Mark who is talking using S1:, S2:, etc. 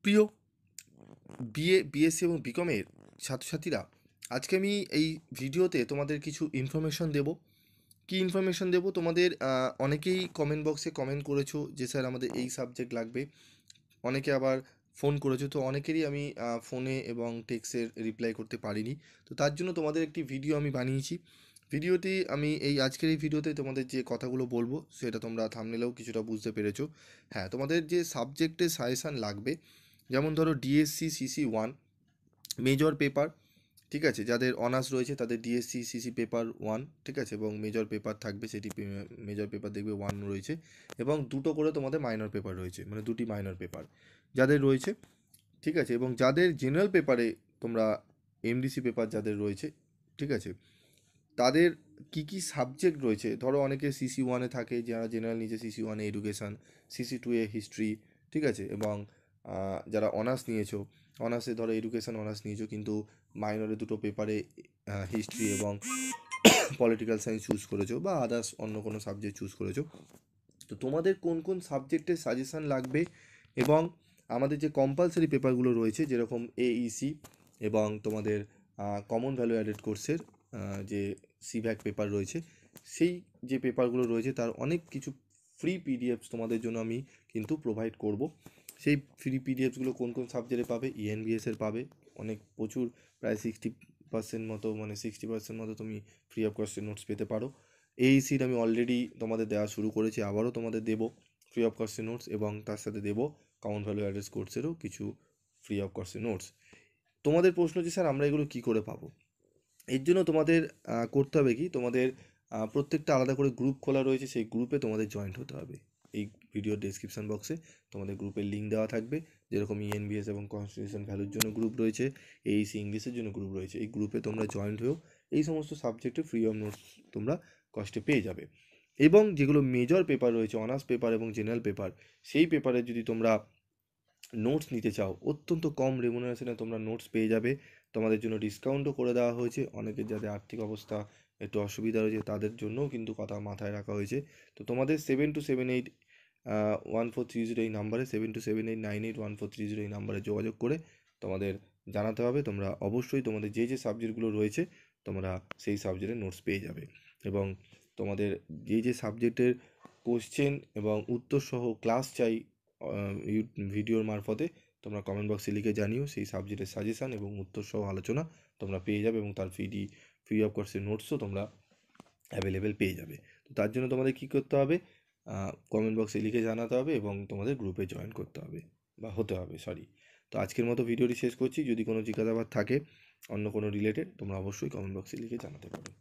S1: প্রিয় বিএসসি এবং বিকমের ছাত্রছাত্রীরা, আজকে আমি এই ভিডিওতে তোমাদের কিছু ইনফরমেশন দেব। কি ইনফরমেশন দেব তোমাদের? অনেকেই কমেন্ট বক্সে কমেন্ট করেছো যে স্যার আমাদের এই সাবজেক্ট লাগবে, অনেকে আবার ফোন করেছো। তো অনেকেরই আমি ফোনে এবং টেক্সটের রিপ্লাই করতে পারিনি। তো তার জন্য তোমাদের একটি ভিডিও আমি বানিয়েছি। ভিডিওটি আমি আজকের এই ভিডিওতে তোমাদের যে কথাগুলো বলবো সেটা তোমরা থাম্বনেলেও কিছুটা বুঝতে পেরেছো। হ্যাঁ, তোমাদের যে সাবজেক্টের সাজেশান লাগবে, যেমন ধরো ডিএসসি সিসি 1 মেজর পেপার, ঠিক আছে, যাদের অনার্স রয়েছে তাদের ডিএসসি সিসি পেপার 1, ঠিক আছে, এবং মেজর পেপার থাকবে, সেটি মেজর পেপার দেখবে 1 রয়েছে, এবং দুটো করে তোমাদের মাইনর পেপার রয়েছে, মানে দুটি মাইনর পেপার যাদের রয়েছে, ঠিক আছে। এবং যাদের জেনারেল পেপারে তোমরা এমডিসি পেপার যাদের রয়েছে, ঠিক আছে, তাদের কি কি সাবজেক্ট রয়েছে, ধরো অনেকে সিসি 1-এ থাকে, যারা জেনারেল নিচে সিসি 1-এ এডুকেশান, সিসি 2-এ হিস্ট্রি, ঠিক আছে, এবং যারা অনার্স নিয়েছো, অনার্সে ধরো এডুকেশান অনার্স নিয়েছো কিন্তু মাইনরে দুটো পেপারে হিস্ট্রি এবং পলিটিক্যাল সায়েন্স চুজ করেছো বা আদার্স অন্য কোনো সাবজেক্ট চুজ করেছো। তো তোমাদের কোন কোন সাবজেক্টের সাজেশান লাগবে, এবং আমাদের যে কম্পালসারি পেপারগুলো রয়েছে যেরকম এইসি এবং তোমাদের কমন ভ্যালু অ্যাডেড কোর্সের যে সিভ্যাক পেপার রয়েছে, সেই যে পেপারগুলো রয়েছে তার অনেক কিছু ফ্রি পিডিএফস তোমাদের জন্য আমি কিন্তু প্রোভাইড করব। সেই ফ্রি পিডিএফসগুলো কোন কোন সাবজেক্টে পাবে? ইএনবিএসের পাবে অনেক, প্রচুর, প্রায় 60% মতো, মানে 60% মতো তুমি ফ্রি অফ কস্টে নোটস পেতে পারো। এইসির আমি অলরেডি তোমাদের দেওয়া শুরু করেছি, আবারও তোমাদের দেবো ফ্রি অফ কস্টে নোটস, এবং তার সাথে দেবো কমন ভ্যালু অ্যাড্রেস কোর্সেরও কিছু ফ্রি অফ কস্টে নোটস। তোমাদের প্রশ্ন যে স্যার আমরা এগুলো কী করে পাবো? এর জন্য তোমাদের করতে হবে কি, তোমাদের প্রত্যেকটা আলাদা করে গ্রুপ খোলা রয়েছে, সেই গ্রুপে তোমাদের জয়েন্ট হতে হবে। এই ভিডিওর ডেসক্রিপশন বক্সে তোমাদের গ্রুপের লিঙ্ক দেওয়া থাকবে, যেরকম ইএনবিএস এবং কনস্টিটিউশন ভ্যালুর জন্য গ্রুপ রয়েছে, এইসি ইংলিশের জন্য গ্রুপ রয়েছে। এই গ্রুপে তোমরা জয়েন্ট হয়েও এই সমস্ত সাবজেক্টে ফ্রি অফ নোটস তোমরা কস্টে পেয়ে যাবে। এবং যেগুলো মেজর পেপার রয়েছে, অনার্স পেপার এবং জেনারেল পেপার, সেই পেপারে যদি তোমরা নোটস নিতে চাও, অত্যন্ত কম রেমুনারেশনে তোমরা নোটস পেয়ে যাবে। তোমাদের জন্য ডিসকাউন্টও করে দেওয়া হয়েছে। অনেকের যাদের আর্থিক অবস্থা একটু অসুবিধা রয়েছে তাদের জন্যও কিন্তু কথা মাথায় রাখা হয়েছে। তো তোমাদের 7278 1430 এই নাম্বারে, 7278981430 এই নাম্বারে যোগাযোগ করে তোমাদের জানাতে হবে। তোমরা অবশ্যই তোমাদের যে যে সাবজেক্টগুলো রয়েছে তোমরা সেই সাবজেক্টের নোটস পেয়ে যাবে। এবং তোমাদের যে যে সাবজেক্টের কোশ্চেন এবং উত্তর সহ ক্লাস চাই ভিডিওর মারফতে, তোমরা কমেন্ট বক্সে লিখে জানিও। সেই সাবজেক্টের সাজেশান এবং উত্তর সহ আলোচনা তোমরা পেয়ে যাবে, এবং তার ফ্রি অফ কোর্সের নোটসও তোমরা অ্যাভেলেবেল পেয়ে যাবে। তো তার জন্য তোমাদের কী করতে হবে? কমেন্ট বক্সে লিখে জানাতে হবে এবং তোমাদের গ্রুপে জয়েন করতে হবে, বা হতে হবে, সরি। তো আজকের মতো ভিডিওটি শেষ করছি। যদি কোনো জিজ্ঞাসাবাদ থাকে অন্য কোনো রিলেটেড, তোমরা অবশ্যই কমেন্ট বক্সে লিখে জানাতে পারো।